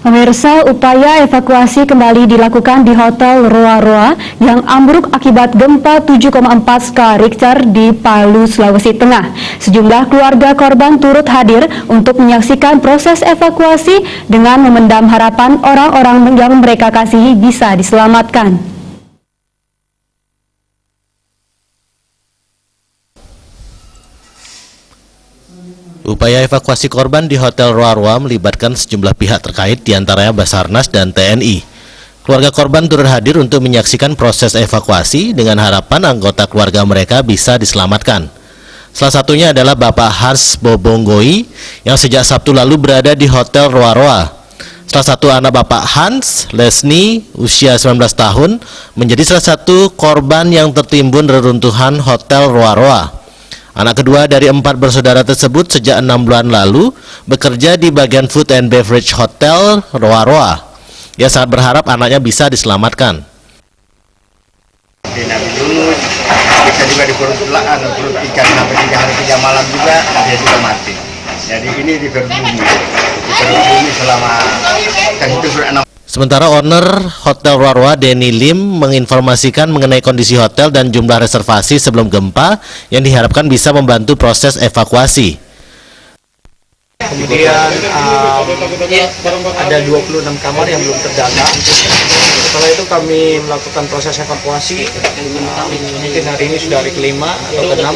Pemirsa, upaya evakuasi kembali dilakukan di Hotel Roa Roa yang ambruk akibat gempa 7,4 skala Richter di Palu, Sulawesi Tengah. Sejumlah keluarga korban turut hadir untuk menyaksikan proses evakuasi dengan memendam harapan orang-orang yang mereka kasihi bisa diselamatkan. Upaya evakuasi korban di Hotel Roa Roa melibatkan sejumlah pihak terkait, diantaranya Basarnas dan TNI. Keluarga korban turut hadir untuk menyaksikan proses evakuasi dengan harapan anggota keluarga mereka bisa diselamatkan. Salah satunya adalah Bapak Hans Bobonggoi yang sejak Sabtu lalu berada di Hotel Roa Roa. Salah satu anak Bapak Hans, Lesni, usia 19 tahun, menjadi salah satu korban yang tertimbun reruntuhan Hotel Roa Roa. Anak kedua dari 4 bersaudara tersebut sejak 6 bulan lalu bekerja di bagian Food and Beverage Hotel Roa Roa. Ia sangat berharap anaknya bisa diselamatkan. Dulu bisa juga di perut ikan sampai 3 hari 3 malam juga dia juga mati. Jadi ini di perut bumi selama itu sudah 6. Sementara owner Hotel Roa Roa, Denny Lim, menginformasikan mengenai kondisi hotel dan jumlah reservasi sebelum gempa yang diharapkan bisa membantu proses evakuasi. Kemudian ada 26 kamar yang belum terdata. Setelah itu kami melakukan proses evakuasi. Mungkin hari ini sudah hari kelima atau ke-6.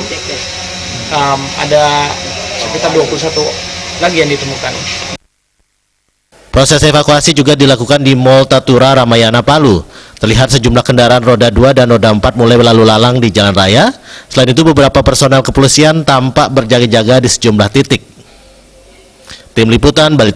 Ada sekitar 21 lagi yang ditemukan. Proses evakuasi juga dilakukan di Mall Tatura Ramayana Palu. Terlihat sejumlah kendaraan roda 2 dan roda 4 mulai berlalu lalang di jalan raya. Selain itu beberapa personel kepolisian tampak berjaga-jaga di sejumlah titik. Tim Liputan Bali.